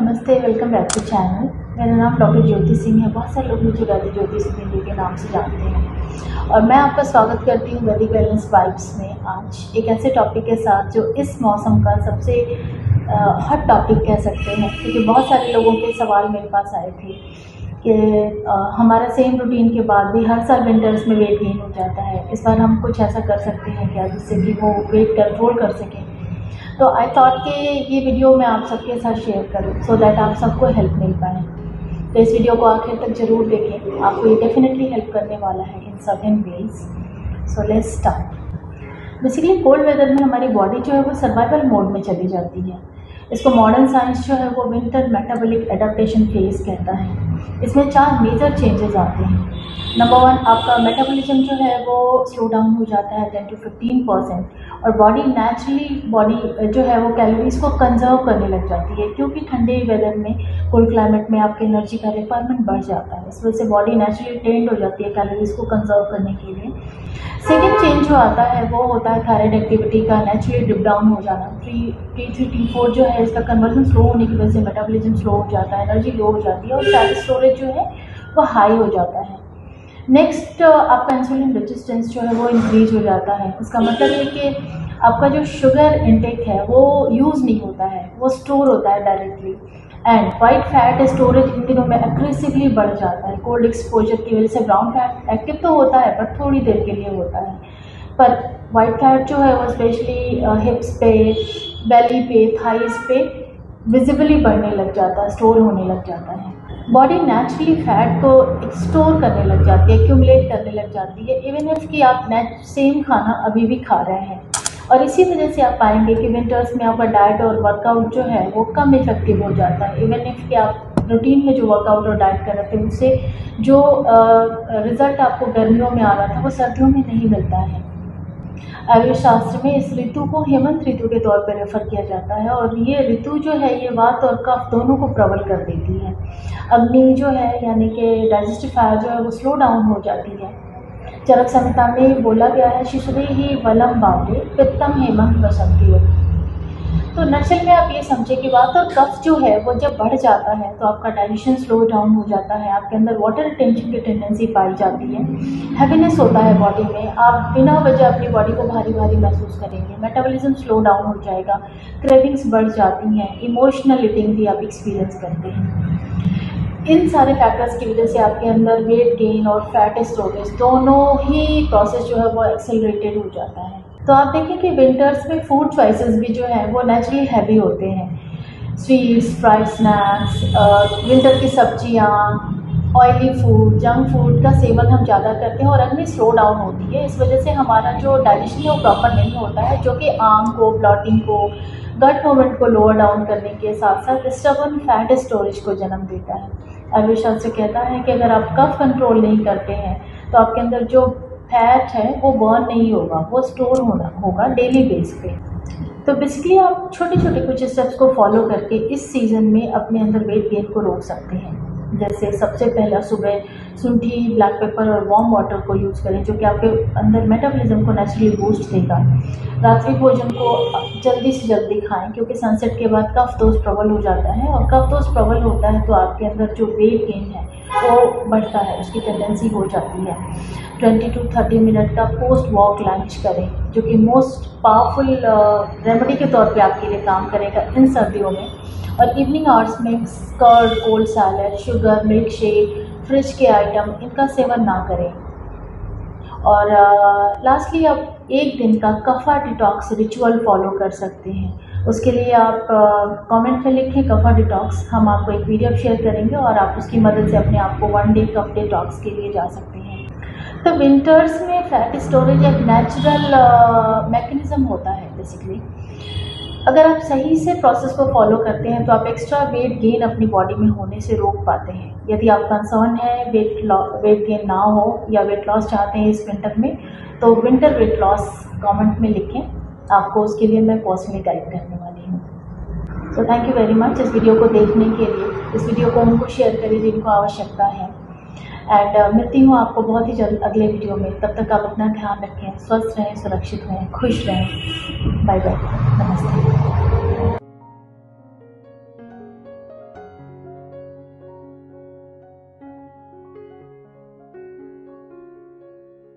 नमस्ते, welcome back to channel. मेरा नाम डॉक्टर ज्योति सिंह है। बहुत सारे लोग मुझे वैदिक ज्योति सिंह के नाम से जानते हैं और मैं आपका स्वागत करती हूँ वैदिक वेलनेस वाइब्स में। आज एक ऐसे टॉपिक के साथ जो इस मौसम का सबसे हॉट टॉपिक कह सकते हैं, क्योंकि बहुत सारे लोगों के सवाल मेरे पास आए थे कि हमारा सेम रूटीन के बाद भी हर साल विंटर्स में वेट गेन हो जाता है। इस बार हम कुछ ऐसा कर सकते हैं क्या जिससे कि वो वेट कंट्रोल कर सकें। तो आई थॉट कि ये वीडियो मैं आप सबके साथ शेयर करूं सो दैट आप सबको हेल्प मिल पाए। तो इस वीडियो को आखिर तक ज़रूर देखें, आपको ये डेफिनेटली हेल्प करने वाला है in certain ways. So let's start. Basically cold weather में हमारी बॉडी जो है वो सर्वाइवल मोड में चली जाती है। इसको मॉडर्न साइंस जो है वो विंटर मेटाबॉलिक एडाप्टेशन फेज कहता है। इसमें 4 मेजर चेंजेस आते हैं। नंबर 1, आपका मेटाबॉलिज्म जो है वो स्लो डाउन हो जाता है 10 to 15% और बॉडी नेचुरली जो है वो कैलोरीज को कंजर्व करने लग जाती है, क्योंकि ठंडे वेदर में कोल्ड क्लाइमेट में आपकी एनर्जी का रिक्वायरमेंट बढ़ जाता है। इस वजह से बॉडी नेचुरली ट्रेंड हो जाती है कैलोरीज को कंजर्व करने के लिए। सेकेंड चेंज जो आता है वो होता है थायराइड एक्टिविटी का नेचुरली डिप डाउन हो जाना। T3 T4 जो है इसका कन्वर्जन स्लो होने की वजह से मेटाबॉलिज्म स्लो हो जाता है, एनर्जी लो हो जाती है और फैट स्टोरेज जो है वो हाई हो जाता है। नेक्स्ट, आपका इंसुलिन रेजिस्टेंस जो है वो इंक्रीज हो जाता है। इसका मतलब ये कि आपका जो शुगर इंटेक है वो यूज़ नहीं होता है, वो स्टोर होता है directly. And white fat storage इन दिनों में अग्रेसिवली बढ़ जाता है। कोल्ड एक्सपोजर की वजह से ब्राउन फैट एक्टिव तो होता है बट थोड़ी देर के लिए होता है, पर वाइट फैट जो है वो स्पेशली हिप्स पे, बेली पे, थाइस पे विजिबली बढ़ने लग जाता है, स्टोर होने लग जाता है। बॉडी नेचुरली फैट को स्टोर करने लग जाती है, एक्यूमुलेट करने लग जाती है, इवन इफ कि आप सेम खाना अभी भी खा रहे हैं। और इसी वजह से आप पाएंगे कि विंटर्स में आपका डाइट और वर्कआउट जो है वो कम इफेक्टिव हो जाता है। इवन इफ कि आप रूटीन में जो वर्कआउट और डाइट कर रहे थे उससे जो रिजल्ट आपको गर्मियों में आ रहा था वो सर्दियों में नहीं मिलता है। आयुर्वेद शास्त्र में इस ऋतु को हेमंत ऋतु के तौर पर रेफर किया जाता है और ये ऋतु जो है ये वात और कफ दोनों को प्रबल कर देती है। अग्नि जो है यानी कि डाइजेस्टिव फायर जो है वो स्लो डाउन हो जाती है। चरक संहिता में बोला गया है शिशुरे ही वलम बावले पित्तम हेमंत बसंती। तो नक्सल में आप ये समझे कि वात और कफ जो है वो जब बढ़ जाता है तो आपका डाइजेशन स्लो डाउन हो जाता है, आपके अंदर वाटर रिटेंशन की टेंडेंसी पाई जाती है, हैवीनेस होता है बॉडी में, आप बिना वजह अपनी बॉडी को भारी भारी महसूस करेंगे, मेटाबॉलिज्म स्लो डाउन हो जाएगा, क्रेविंग्स बढ़ जाती हैं, इमोशनल ईटिंग भी आप एक्सपीरियंस करते हैं। इन सारे फैक्टर्स की वजह से आपके अंदर वेट गेन और फैट स्टोरेज दोनों ही प्रोसेस जो है वो एक्सेलरेटेड हो जाता है। तो आप देखें कि विंटर्स में फूड चॉइसेस भी जो हैं वो नेचुरली हैवी होते हैं। स्वीट्स, फ्राइड स्नैक्स, विंटर की सब्जियां, ऑयली फूड, जंक फूड का सेवन हम ज़्यादा करते हैं और अग्नि स्लो डाउन होती है। इस वजह से हमारा जो डाइजेशन है वो प्रॉपर नहीं होता है, जो कि आम को, ब्लॉटिंग को, गट मूवमेंट को लोअर डाउन करने के साथ साथ स्टबर्न फैट स्टोरेज को जन्म देता है। आयुर्वेद शास्त्र कहता है कि अगर आप कफ कंट्रोल नहीं करते हैं तो आपके अंदर जो फैट है वो बर्न नहीं होगा, वो स्टोर होगा डेली बेस पे। तो बेसिकली आप छोटे छोटे कुछ स्टेप्स को फॉलो करके इस सीज़न में अपने अंदर वेट गेन को रोक सकते हैं। जैसे सबसे पहला, सुबह शुंठी, ब्लैक पेपर और वार्म वाटर को यूज़ करें, जो कि आपके अंदर मेटाबॉलिज्म को नेचुरली बूस्ट देगा। रात्रि भोजन को जल्दी से जल्दी खाएं, क्योंकि सनसेट के बाद कफ दोष प्रबल हो जाता है और कफ दोष प्रबल होता है तो आपके अंदर जो वेट गेन है वो बढ़ता है, उसकी टेंडेंसी हो जाती है। 20 to 30 मिनट का पोस्ट वॉक लंच करें, जो कि मोस्ट पावरफुल रेमेडी के तौर पे आपके लिए काम करेगा इन सर्दियों में। और इवनिंग आवर्स में curd, cold salad, sugar, milkshake, fridge के आइटम इनका सेवन ना करें। और लास्टली आप एक दिन का कफा डिटॉक्स रिचुअल फॉलो कर सकते हैं। उसके लिए आप कमेंट में लिखें कफा डिटॉक्स, हम आपको एक पीडीएफ शेयर करेंगे और आप उसकी मदद से अपने आप को 1 डे कफ डिटॉक्स के लिए जा सकते हैं। तो विंटर्स में फैट स्टोरेज एक नेचुरल मैकेनिज्म होता है बेसिकली। अगर आप सही से प्रोसेस को फॉलो करते हैं तो आप एक्स्ट्रा वेट गेन अपनी बॉडी में होने से रोक पाते हैं। यदि आप कंसर्न है वेट गेन ना हो या वेट लॉस चाहते हैं इस विंटर में, तो विंटर वेट लॉस कमेंट में लिखें, आपको उसके लिए मैं पर्सनली गाइड करने वाली हूँ। So thank you very much इस वीडियो को देखने के लिए। इस वीडियो को उनको शेयर करिए जिनको आवश्यकता है। एंड मिलती हूँ आपको बहुत ही जल्द अगले वीडियो में। तब तक आप अपना ध्यान रखें, स्वस्थ रहें, सुरक्षित रहें, खुश रहें। बाय बाय, नमस्ते।